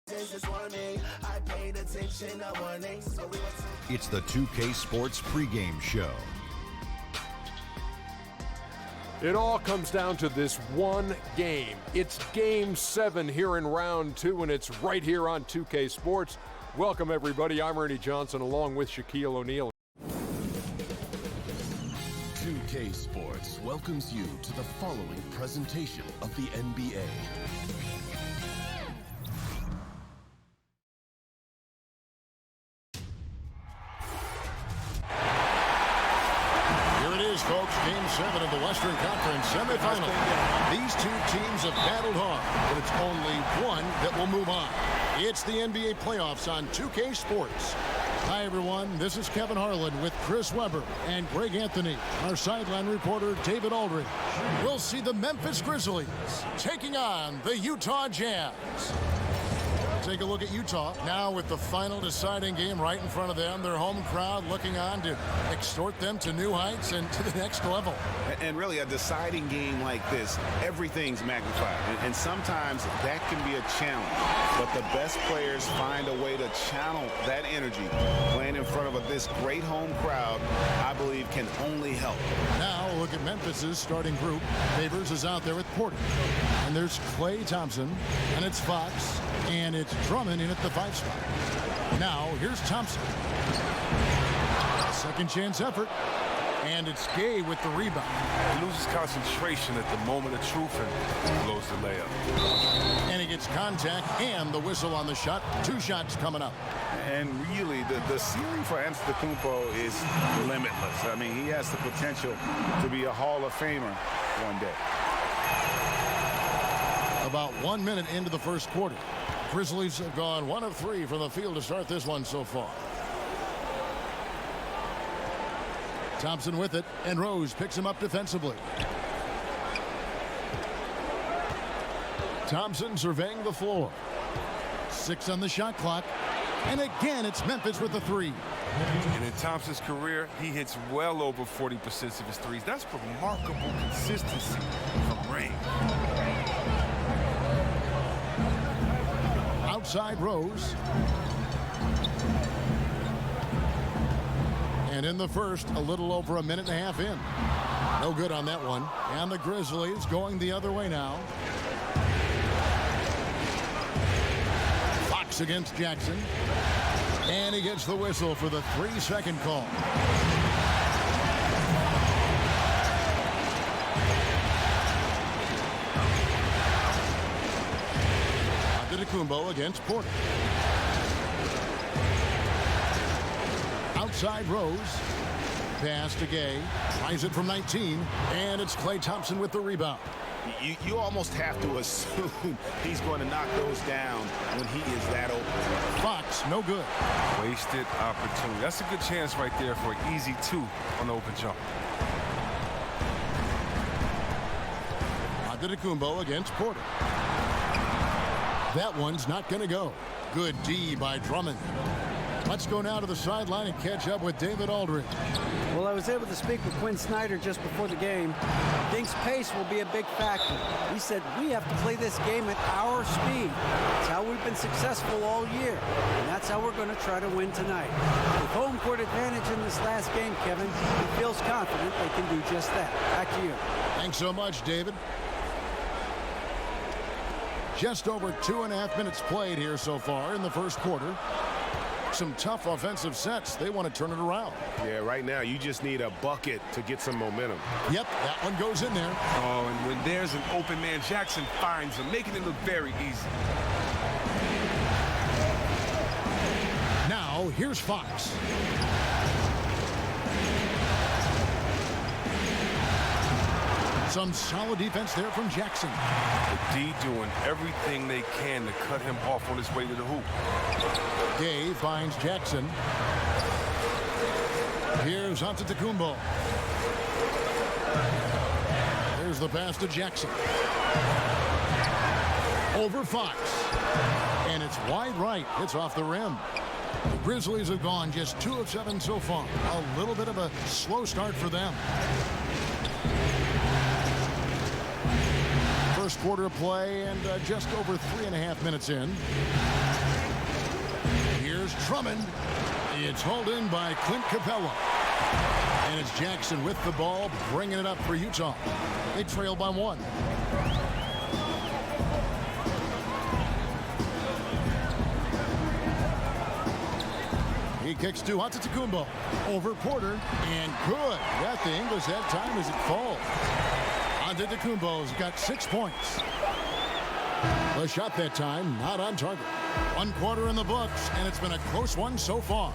It's the 2K Sports pregame show. It all comes down to this one game. It's Game 7 here in Round 2, and it's right here on 2K Sports. Welcome, everybody. I'm Ernie Johnson, along with Shaquille O'Neal. 2K Sports welcomes you to the following presentation of the NBA. Folks, Game 7 of the Western Conference semifinal. These two teams have battled hard, but it's only one that will move on. It's the NBA playoffs on 2K Sports. Hi, everyone. This is Kevin Harlan with Chris Webber and Greg Anthony. Our sideline reporter, David Aldridge. We'll see the Memphis Grizzlies taking on the Utah Jazz. Take a look at Utah now with the final deciding game right in front of them. Their home crowd looking on to extort them to new heights and to the next level. And really, a deciding game like this, everything's magnified. And sometimes that can be a challenge. But the best players find a way to channel that energy. Playing in front of this great home crowd, I believe, can only help. Now, look at Memphis's starting group. Favors is out there with Porter. And there's Klay Thompson. And it's Fox. And it's Drummond in at the 5 spot. Now, here's Thompson. Second chance effort. And it's Gay with the rebound. He loses concentration at the moment of truth and blows the layup. And he gets contact and the whistle on the shot. 2 shots coming up. And really, the ceiling for Antetokounmpo is limitless. I mean, he has the potential to be a Hall of Famer one day. About 1 minute into the first quarter. Grizzlies have gone 1 of 3 from the field to start this one so far. Thompson with it, and Rose picks him up defensively. Thompson surveying the floor. 6 on the shot clock. And again, it's Memphis with the 3. And in Thompson's career, he hits well over 40% of his threes. That's remarkable consistency from range. Outside Rose. And in the first, a little over a minute and a half in. No good on that one. And the Grizzlies going the other way now. Fox against Jackson. And he gets the whistle for the 3-second call. Antetokounmpo against Porter. Outside Rose. Pass to Gay. Tries it from 19. And it's Klay Thompson with the rebound. You almost have to assume he's going to knock those down when he is that open. Fox, no good. Wasted opportunity. That's a good chance right there for an easy 2 on the open jump. Antetokounmpo against Porter. That one's not going to go. Good D by Drummond. Let's go now to the sideline and catch up with David Aldridge. Well, I was able to speak with Quinn Snyder just before the game. Thinks pace will be a big factor. He said, we have to play this game at our speed. It's how we've been successful all year. And that's how we're going to try to win tonight. With home court advantage in this last game, Kevin, he feels confident they can do just that. Back to you. Thanks so much, David. Just over 2.5 minutes played here so far in the first quarter. Some tough offensive sets. They want to turn it around. Yeah, right now you just need a bucket to get some momentum. Yep, that one goes in there. Oh, and when there's an open man, Jackson finds him, making it look very easy. Now, here's Fox. Some solid defense there from Jackson. The D doing everything they can to cut him off on his way to the hoop. Gay finds Jackson. Here's Antetokounmpo. There's the pass to Jackson. Over Fox. And it's wide right. It's off the rim. The Grizzlies have gone just 2 of 7 so far. A little bit of a slow start for them. First quarter play and just over 3.5 minutes in. Here's Drummond. It's hauled in by Clint Capella. And it's Jackson with the ball, bringing it up for Utah. They trail by 1. He kicks to Antetokounmpo. Over Porter. And good. Got the English that time as it falls. Antetokounmpo's got 6 points. The shot that time, not on target. 1 quarter in the books, and it's been a close one so far.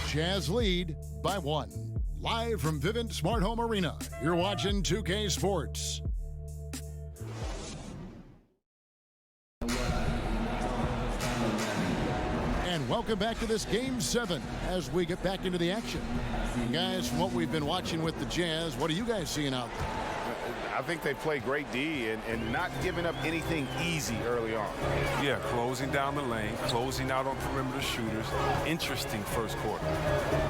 Jazz lead by 1. Live from Vivint Smart Home Arena, you're watching 2K Sports. And welcome back to this Game 7 as we get back into the action. Guys, from what we've been watching with the Jazz, what are you guys seeing out there? I think they play great D and not giving up anything easy early on. Yeah, closing down the lane, closing out on perimeter shooters. Interesting first quarter.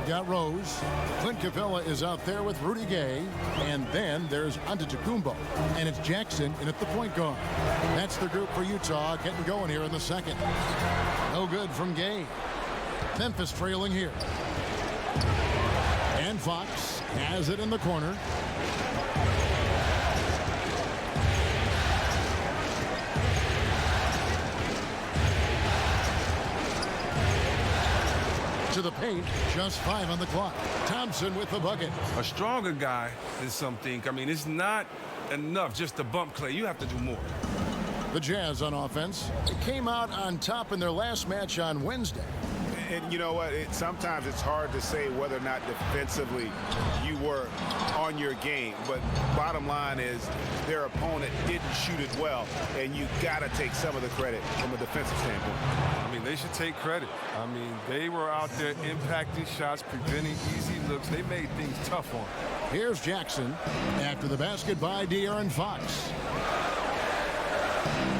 Got Rose. Clint Capella is out there with Rudy Gay. And then there's Antetokounmpo. And it's Jackson in at the point guard. That's the group for Utah getting going here in the second. No good from Gay. Memphis trailing here. And Fox has it in the corner. To the paint, just 5 on the clock. Thompson with the bucket. A stronger guy is something. I mean, it's not enough just to bump Clay. You have to do more. The Jazz on offense. They came out on top in their last match on Wednesday. And you know what? Sometimes it's hard to say whether or not defensively you were on your game. But bottom line is their opponent didn't shoot it well, and you got to take some of the credit from a defensive standpoint. I mean, they should take credit. I mean, they were out there impacting shots, preventing easy looks. They made things tough on them. Here's Jackson after the basket by De'Aaron Fox.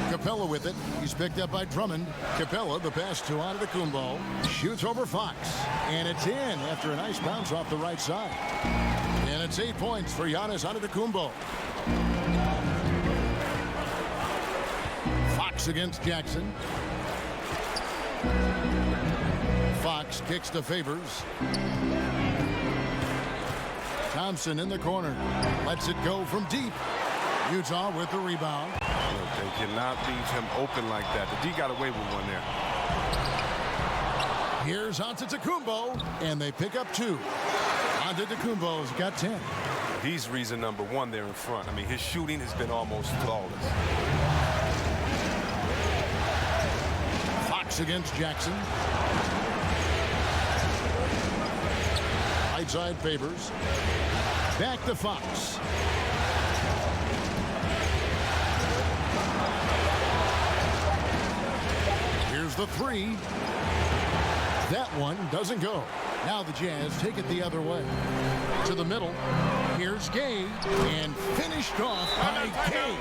Capella with it. He's picked up by Drummond. Capella, the pass to Antetokounmpo. Shoots over Fox. And it's in after a nice bounce off the right side. And it's 8 points for Giannis Antetokounmpo. Fox against Jackson. Fox kicks to Favors. Thompson in the corner. Lets it go from deep. Utah with the rebound. Look, they cannot leave him open like that. The D got away with one there. Here's Antetokounmpo, and they pick up 2. Antetokounmpo's got 10. He's reason number 1 there in front. I mean, his shooting has been almost flawless. Fox against Jackson. Right side Favors. Back to Fox. Here's the 3. That one doesn't go. Now the Jazz take it the other way. To the middle. Here's Gay. And finished off by Gay.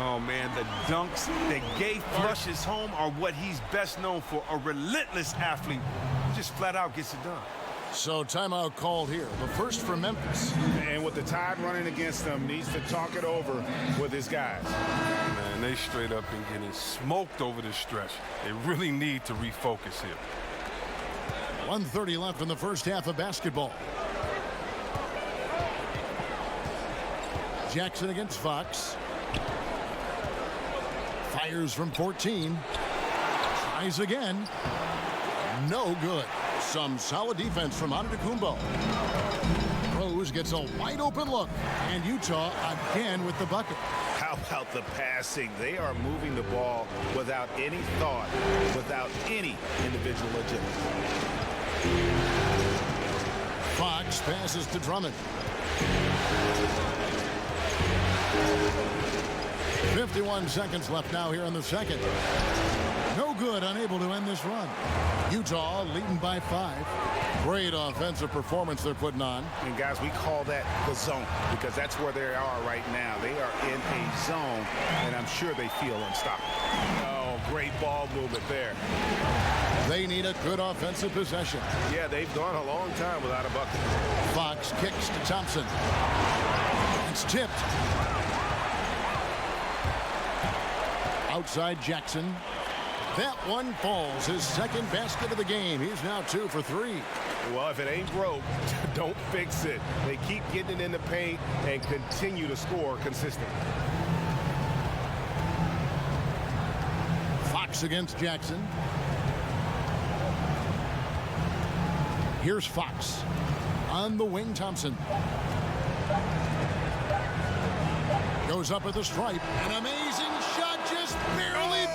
Oh, man, the dunks that Gay flushes home are what he's best known for. A relentless athlete who just flat out gets it done. So timeout called here. The first for Memphis. And with the Tide running against them, needs to talk it over with his guys. Man, they straight up been getting smoked over the stretch. They really need to refocus here. 1:30 left in the first half of basketball. Jackson against Fox. Fires from 14. Tries again. No good. Some solid defense from Antetokounmpo. Rose gets a wide open look. And Utah again with the bucket. How about the passing? They are moving the ball without any thought, without any individual agility. Fox passes to Drummond. 51 seconds left now here in the second. No good, unable to end this run. Utah leading by 5. Great offensive performance they're putting on. And guys, we call that the zone because that's where they are right now. They are in a zone, and I'm sure they feel unstoppable. Oh, great ball movement there. They need a good offensive possession. Yeah, they've gone a long time without a bucket. Fox kicks to Thompson. It's tipped. Outside Jackson. That one falls. His second basket of the game. He's now 2 for 3. Well, if it ain't broke, don't fix it. They keep getting it in the paint and continue to score consistently. Fox against Jackson. Here's Fox. On the wing, Thompson. Goes up at the stripe. An amazing shot, just barely.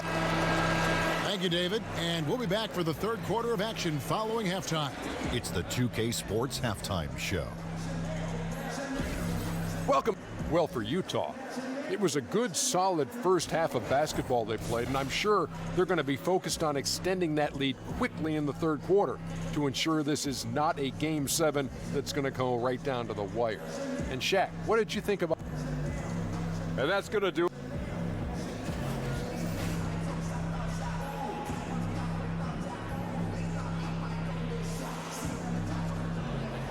Thank you, David. And we'll be back for the third quarter of action following halftime. It's the 2K Sports Halftime Show. Welcome. Well, for Utah, it was a good, solid first half of basketball they played, and I'm sure they're going to be focused on extending that lead quickly in the third quarter to ensure this is not a Game 7 that's going to go right down to the wire. And Shaq, what did you think about? And that's going to do it.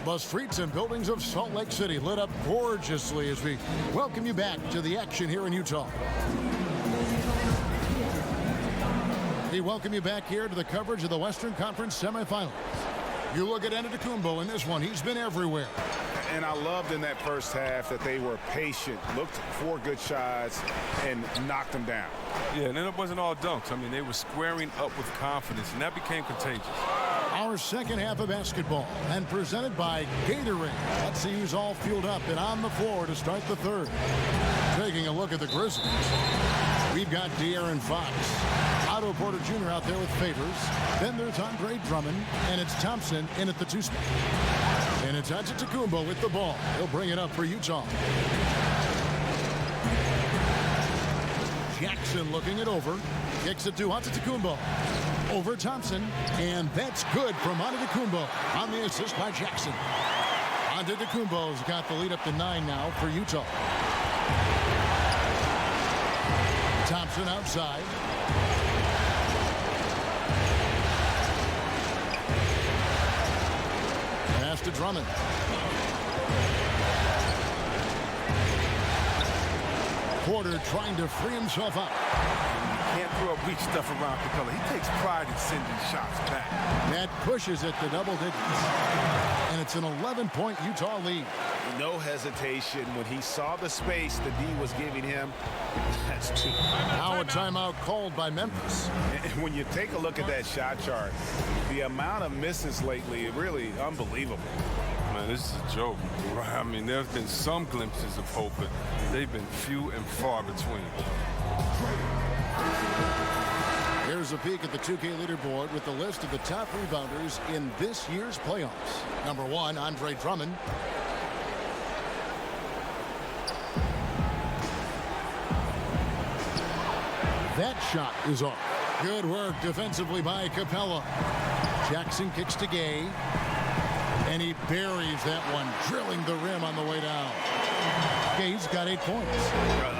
The streets and buildings of Salt Lake City lit up gorgeously as we welcome you back to the action here in Utah. We welcome you back here to the coverage of the Western Conference semifinals. You look at Antetokounmpo in this one. He's been everywhere. And I loved in that first half that they were patient, looked for good shots, and knocked them down. Yeah, and then it wasn't all dunks. I mean, they were squaring up with confidence, and that became contagious. Our second half of basketball, and presented by Gatorade. Let's see who's all fueled up and on the floor to start the third. Taking a look at the Grizzlies. We've got De'Aaron Fox. Otto Porter Jr. out there with Favors. Then there's Andre Drummond, and it's Thompson in at the 2 spot. And it's Antetokounmpo with the ball. He'll bring it up for Utah. Jackson looking it over. Kicks it to Antetokounmpo. Over Thompson. And that's good from Antetokounmpo on the assist by Jackson. Antetokounmpo's got the lead up to 9 now for Utah. Thompson outside. Pass to Drummond. Porter trying to free himself up. You can't throw up weak stuff around Capella. He takes pride in sending shots back. That pushes it to double digits. And it's an 11-point Utah lead. No hesitation when he saw the space the D was giving him. That's 2. Now a timeout called by Memphis. And when you take a look at that shot chart, the amount of misses lately, really unbelievable. Man, this is a joke. I mean, there's been some glimpses of hope, but they've been few and far between. Here's a peek at the 2K leaderboard with the list of the top rebounders in this year's playoffs. Number 1, Andre Drummond. That shot is off. Good work defensively by Capella. Jackson kicks to Gay. And he buries that one, drilling the rim on the way down. Gay's got 8 points.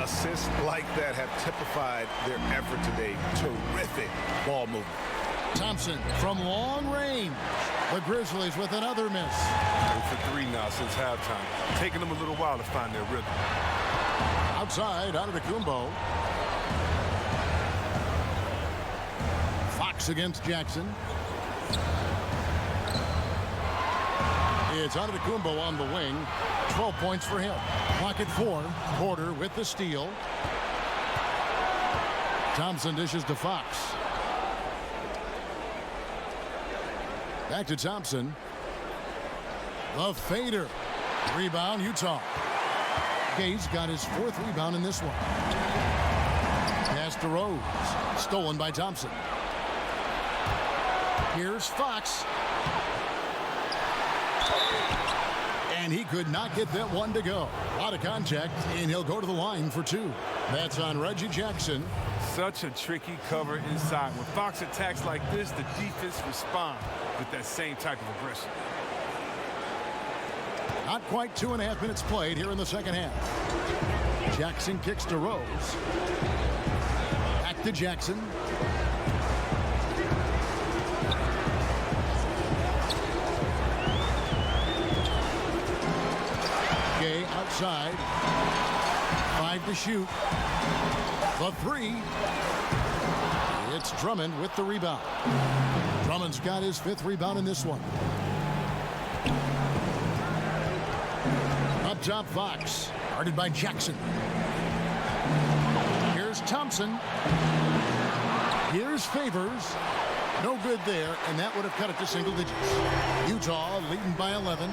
Assists like that have typified their effort today. Terrific ball movement. Thompson from long range. The Grizzlies with another miss. 3 for 3 now since halftime. Taking them a little while to find their rhythm. Outside, Antetokounmpo. Fox against Jackson. It's Antetokounmpo on the wing. 12 points for him. Clock at 4. Porter with the steal. Thompson dishes to Fox. Back to Thompson. The fader. Rebound, Utah. Gay's got his 4th rebound in this one. Pass to Rose. Stolen by Thompson. Here's Fox. And he could not get that one to go. Out of contact, and he'll go to the line for 2. That's on Reggie Jackson. Such a tricky cover inside. When Fox attacks like this, the defense responds with that same type of aggression. Not quite 2.5 minutes played here in the second half. Jackson kicks to Rose. Back to Jackson. Gay outside. 5 to shoot. The 3. It's Drummond with the rebound. Drummond's got his 5th rebound in this one. Up top, Fox. Guarded by Jackson. Here's Thompson. Here's Favors. No good there, and that would have cut it to single digits. Utah leading by 11.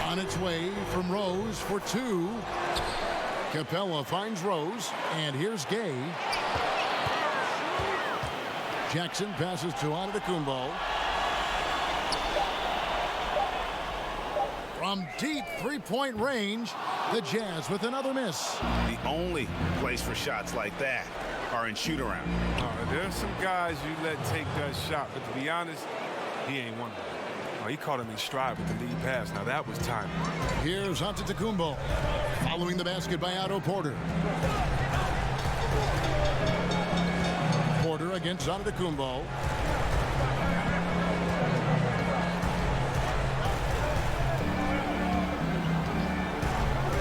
On its way from Rose for 2. Capella finds Rose, and here's Gay. Jackson passes to Antetokounmpo. From deep three-point range, the Jazz with another miss. The only place for shots like that are in shoot-around. There's some guys you let take that shot, but to be honest, he ain't one of them. He caught him in stride with the lead pass. Now that was timely. Here's Antetokounmpo following the basket by Otto Porter. Porter against Antetokounmpo.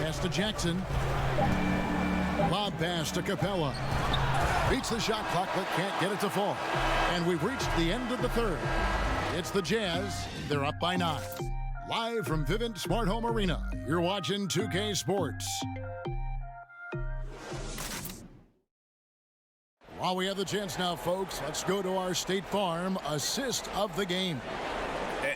Pass to Jackson. Lob pass to Capella. Beats the shot clock but can't get it to fall. And we've reached the end of the 3rd. It's the Jazz. They're up by 9. Live from Vivint Smart Home Arena, you're watching 2K Sports. While we have the chance now, folks, let's go to our State Farm assist of the game.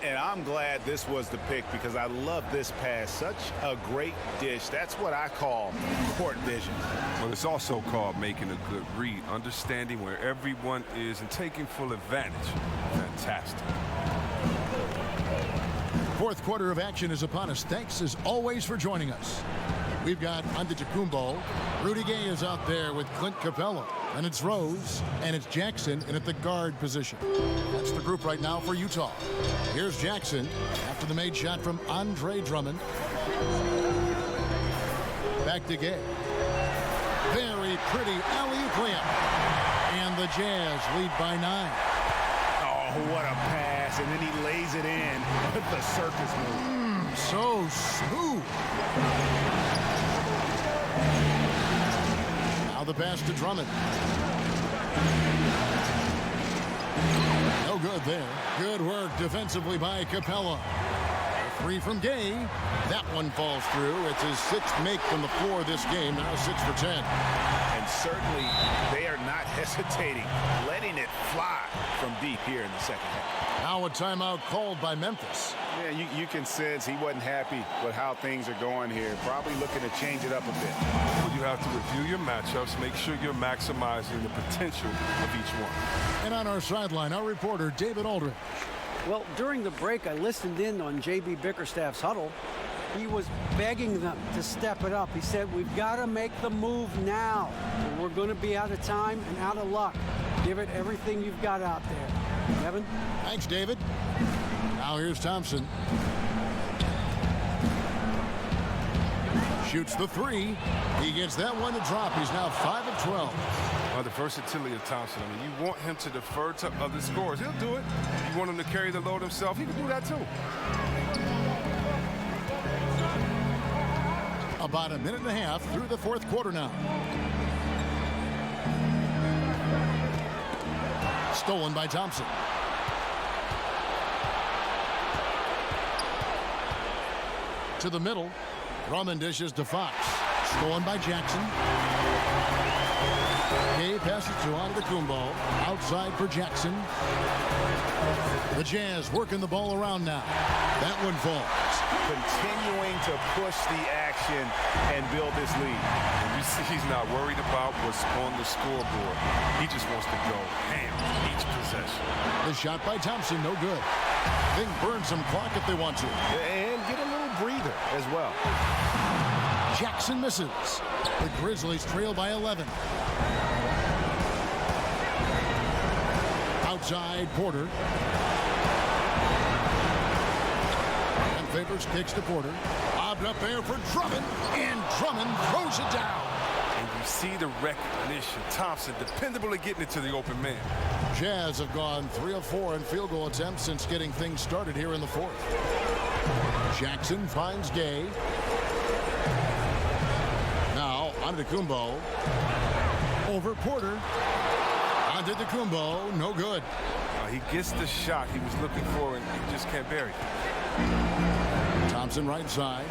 And I'm glad this was the pick because I love this pass. Such a great dish. That's what I call court vision. Well, it's also called making a good read, understanding where everyone is and taking full advantage. Fantastic. 4th quarter of action is upon us. Thanks as always for joining us. We've got Antetokounmpo. Rudy Gay is out there with Clint Capella. And it's Rose, and it's Jackson in at the guard position. That's the group right now for Utah. Here's Jackson after the made shot from Andre Drummond. Back to Gay. Very pretty alley-oop layup. And the Jazz lead by 9. Oh, what a pass. And then he lays it in with the circus move. So smooth. Now the pass to Drummond. No good there. Good work defensively by Capella. 3 from Gay. That one falls through. It's his 6th make from the floor this game. Now 6 for 10. And certainly they are not hesitating, letting it fly from deep here in the 2nd half. Now a timeout called by Memphis. Yeah, you can sense he wasn't happy with how things are going here. Probably looking to change it up a bit. Well, you have to review your matchups, make sure you're maximizing the potential of each one. And on our sideline, our reporter, David Aldridge. Well, during the break, I listened in on J.B. Bickerstaff's huddle. He was begging them to step it up. He said, we've got to make the move now. We're going to be out of time and out of luck. Give it everything you've got out there. Kevin? Thanks, David. Now here's Thompson. Shoots the 3. He gets that one to drop. He's now 5 of 12. The versatility of Thompson. I mean, you want him to defer to other scorers. He'll do it. You want him to carry the load himself. He can do that too. About a minute and a half through the 4th quarter now. Stolen by Thompson. To the middle. Drummond dishes to Fox. Stolen by Jackson. Gay passes to Antetokounmpo. Outside for Jackson. The Jazz working the ball around now. That one falls. Continuing to push the action and build this lead. You see he's not worried about what's on the scoreboard. He just wants to go ham each possession. The shot by Thompson, no good. They can burn some clock if they want to. And get a little breather as well. Jackson misses. The Grizzlies trail by 11. Outside, Porter. And Favors kicks to Porter. Lobbed up there for Drummond. And Drummond throws it down. And you see the recognition. Thompson dependable at getting it to the open man. Jazz have gone 3 of 4 in field goal attempts since getting things started here in the 4th. Jackson finds Gay. Now Antetokounmpo over Porter. Antetokounmpo, no good. He gets the shot he was looking for, and he just can't bury it. Thompson right side.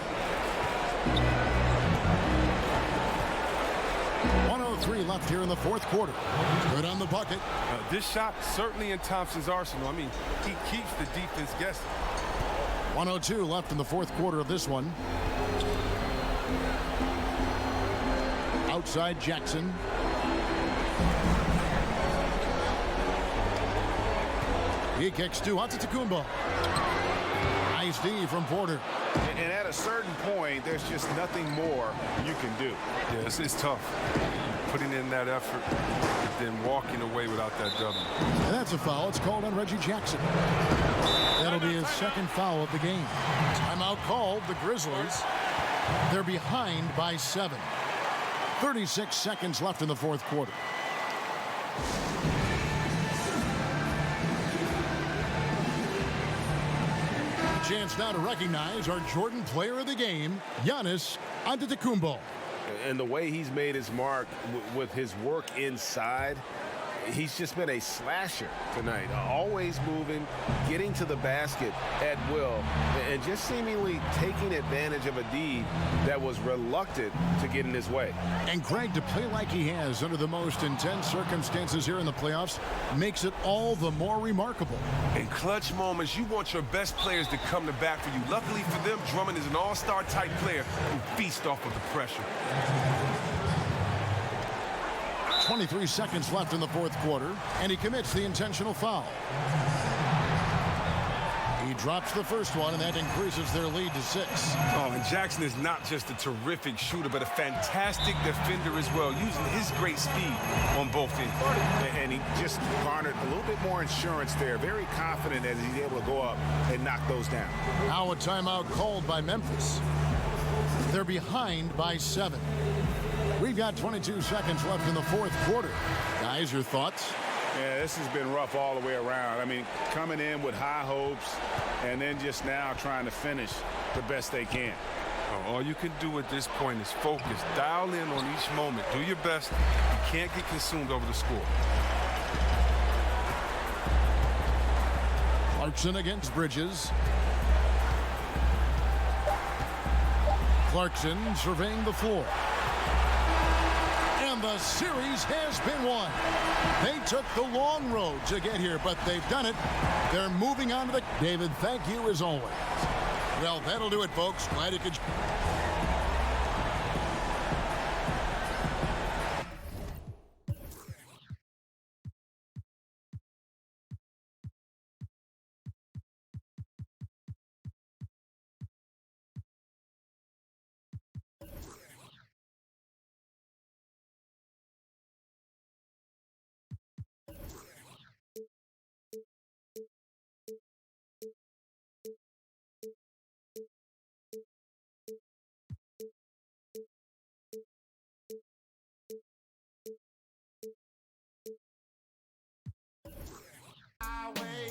1:03 left here in the fourth quarter. Good on the bucket. This shot certainly in Thompson's arsenal. I mean, he keeps the defense guessing. 1:02 left in the fourth quarter of this one. Outside Jackson. He kicks to Antetokounmpo. Nice D from Porter. And at a certain point, there's just nothing more you can do. Yeah, it's tough. Putting in that effort, but then walking away without that W. And that's a foul. It's called on Reggie Jackson. That'll be his second foul of the game. Timeout called. The Grizzlies. They're behind by 7. 36 seconds left in the fourth quarter. Chance now to recognize our Jordan player of the game, Giannis Antetokounmpo. And the way he's made his mark with his work inside, he's just been a slasher tonight. Always moving, getting to the basket at will, and just seemingly taking advantage of a D that was reluctant to get in his way. And Greg, to play like he has under the most intense circumstances here in the playoffs makes it all the more remarkable. In clutch moments, you want your best players to come to bat for you. Luckily for them, Drummond is an all-star type player who feasts off of the pressure. 23 seconds left in the fourth quarter, and he commits the intentional foul. He drops the first one, and that increases their lead to 6. Oh, and Jackson is not just a terrific shooter, but a fantastic defender as well, using his great speed on both ends. And he just garnered a little bit more insurance there. Very confident as he's able to go up and knock those down. Now a timeout called by Memphis. They're behind by 7. We've got 22 seconds left in the fourth quarter. Guys, your thoughts? Yeah, this has been rough all the way around. I mean, coming in with high hopes and then just now trying to finish the best they can. All you can do at this point is focus. Dial in on each moment. Do your best. You can't get consumed over the score. Clarkson against Bridges. Clarkson surveying the floor. And the series has been won. They took the long road to get here, but they've done it. They're moving on to the... David, thank you as always. Well, that'll do it, folks. Glad you could... Highway.